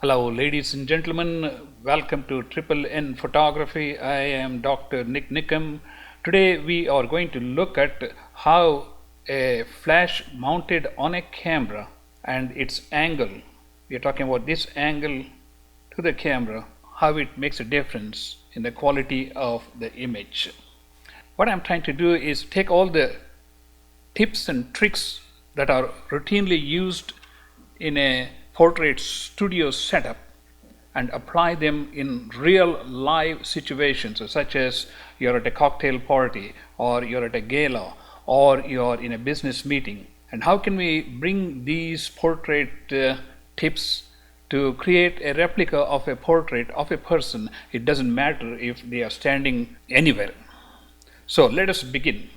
Hello, ladies and gentlemen. Welcome to Triple N Photography. I am Dr. NIK NIKAM. Today we are going to look at how a flash mounted on a camera and its angle. We are talking about this angle to the camera, how it makes a difference in the quality of the image. What I'm trying to do is take all the tips and tricks that are routinely used in a portrait studio setup and apply them in real live situations, such as you're at a cocktail party or you're at a gala or you're in a business meeting. And how can we bring these portrait tips to create a replica of a portrait of a person? It doesn't matter if they are standing anywhere. So let us begin.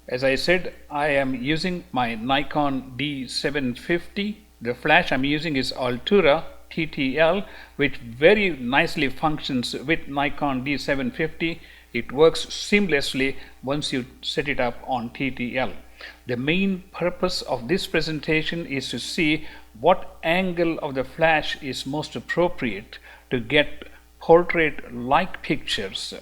As I said, I am using my Nikon D750. The flash I'm using is Altura TTL, which very nicely functions with Nikon D750. It works seamlessly once you set it up on TTL. The main purpose of this presentation is to see what angle of the flash is most appropriate to get portrait-like pictures.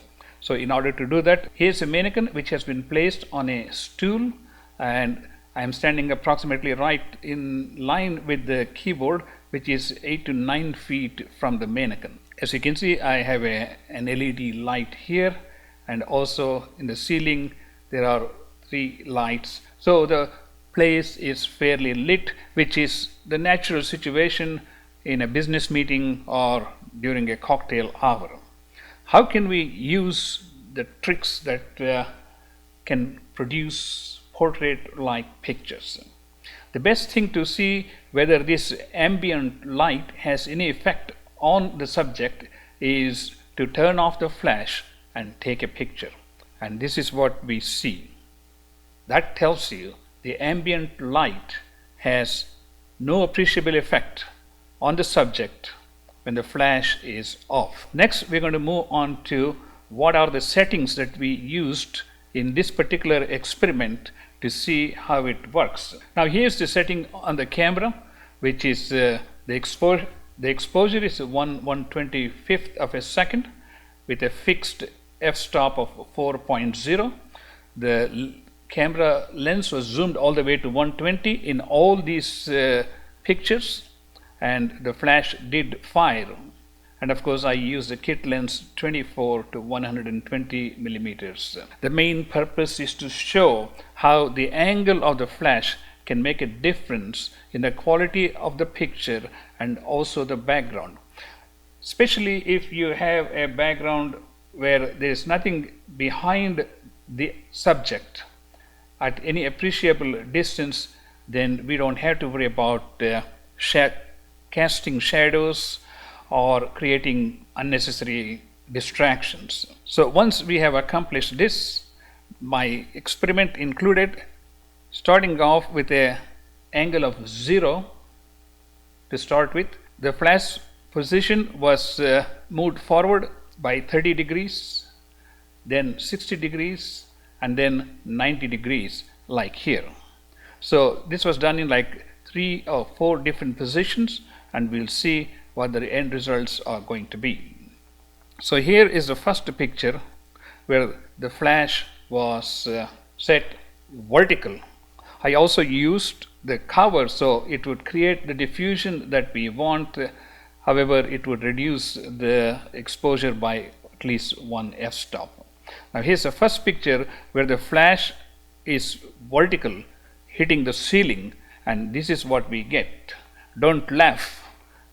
So in order to do that, here's a mannequin which has been placed on a stool, and I am standing approximately right in line with the keyboard, which is 8 to 9 feet from the mannequin. As you can see, I have an LED light here, and also in the ceiling there are 3 lights. So the place is fairly lit, which is the natural situation in a business meeting or during a cocktail hour. How can we use the tricks that can produce portrait-like pictures? The best thing to see whether this ambient light has any effect on the subject is to turn off the flash and take a picture. And this is what we see. That tells you the ambient light has no appreciable effect on the subject when the flash is off. Next, we're going to move on to what are the settings that we used in this particular experiment to see how it works. Now here's the setting on the camera, which is the exposure is 1/125th of a second with a fixed f-stop of 4.0. The camera lens was zoomed all the way to 120 in all these pictures, and the flash did fire. And of course I used the kit lens 24 to 120 millimeters. The main purpose is to show how the angle of the flash can make a difference in the quality of the picture and also the background. Especially if you have a background where there is nothing behind the subject at any appreciable distance, then we don't have to worry about casting shadows or creating unnecessary distractions. So once we have accomplished this, my experiment included starting off with an angle of 0 to start with. The flash position was moved forward by 30 degrees, then 60 degrees, and then 90 degrees, like here. So this was done in like 3 or 4 different positions, and we'll see what the end results are going to be. So here is the first picture where the flash was set vertical. I also used the cover so it would create the diffusion that we want. However, it would reduce the exposure by at least 1 f-stop. Now here's the first picture where the flash is vertical, hitting the ceiling, and this is what we get. Don't laugh.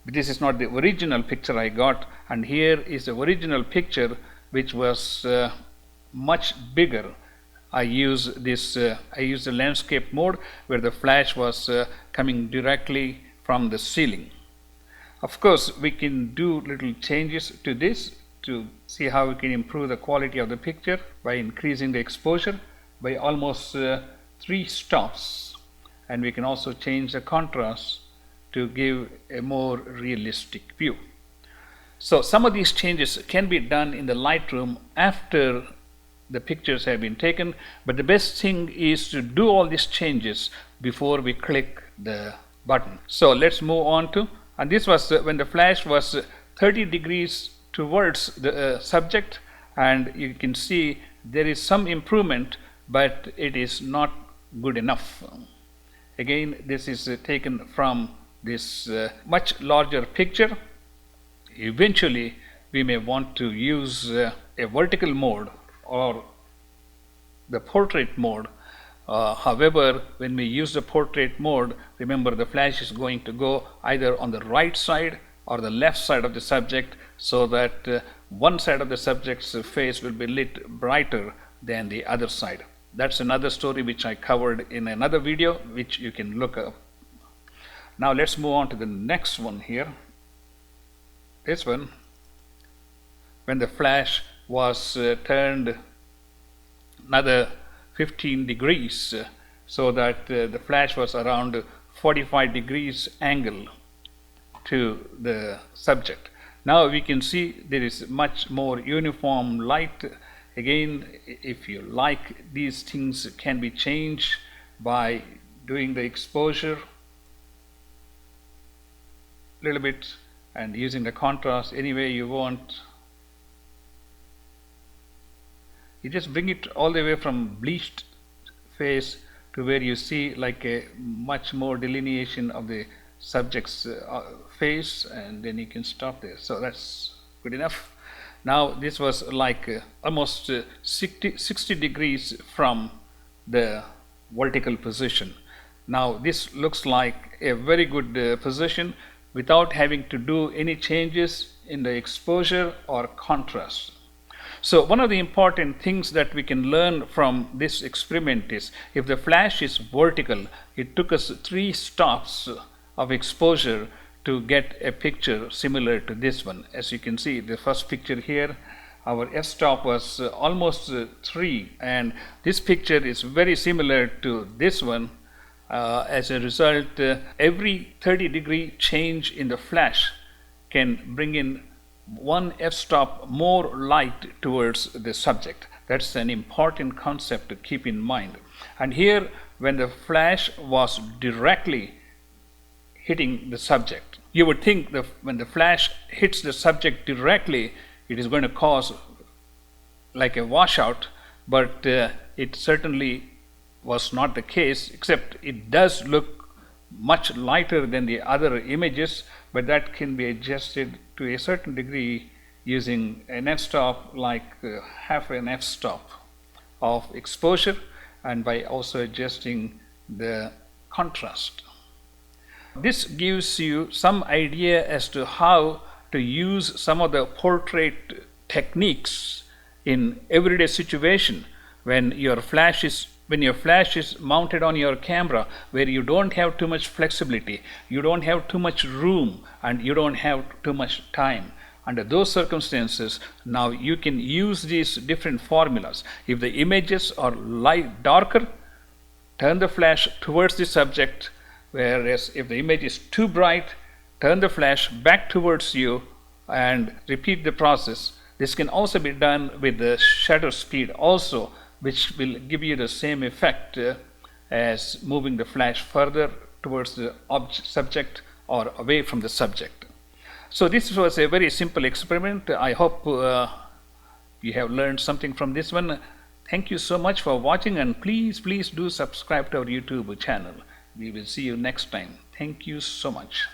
This is not the original picture I got, and here is the original picture, which was much bigger. I use the landscape mode where the flash was coming directly from the ceiling. Of course, we can do little changes to this to see how we can improve the quality of the picture by increasing the exposure by almost 3 stops, and we can also change the contrast to give a more realistic view. So some of these changes can be done in the Lightroom after the pictures have been taken, but the best thing is to do all these changes before we click the button. So let's move on to and this was when the flash was 30 degrees towards the subject, and you can see there is some improvement, but it is not good enough. Again, this is taken from this much larger picture. Eventually we may want to use a vertical mode or the portrait mode. However, when we use the portrait mode, remember the flash is going to go either on the right side or the left side of the subject, so that one side of the subject's face will be lit brighter than the other side. That's another story which I covered in another video, which you can look up. Now let's move on to the next one here. This one, when the flash was turned another 15 degrees, so that the flash was around 45 degrees angle to the subject. Now we can see there is much more uniform light. Again, if you like, these things can be changed by doing the exposure a little bit and using the contrast any way you want. You just bring it all the way from bleached face to where you see like a much more delineation of the subject's face, and then you can stop there. So that's good enough. Now this was like almost 60 degrees from the vertical position. Now this looks like a very good position without having to do any changes in the exposure or contrast. So one of the important things that we can learn from this experiment is, if the flash is vertical, it took us 3 stops of exposure to get a picture similar to this one. As you can see, the first picture here, our f-stop was almost 3, and this picture is very similar to this one. As a result, every 30-degree change in the flash can bring in 1 f-stop more light towards the subject. That's an important concept to keep in mind. And here, when the flash was directly hitting the subject, you would think that when the flash hits the subject directly, it is going to cause like a washout, but it certainly was not the case, except it does look much lighter than the other images, but that can be adjusted to a certain degree using an f-stop, like half an f-stop of exposure, and by also adjusting the contrast. This gives you some idea as to how to use some of the portrait techniques in everyday situation when your flash is mounted on your camera, where you don't have too much flexibility, you don't have too much room, and you don't have too much time. Under those circumstances, now you can use these different formulas. If the images are darker, turn the flash towards the subject, whereas if the image is too bright, turn the flash back towards you and repeat the process. This can also be done with the shutter speed also, which will give you the same effect as moving the flash further towards the subject or away from the subject. So this was a very simple experiment. I hope you have learned something from this one. Thank you so much for watching, and please do subscribe to our YouTube channel. We will see you next time. Thank you so much.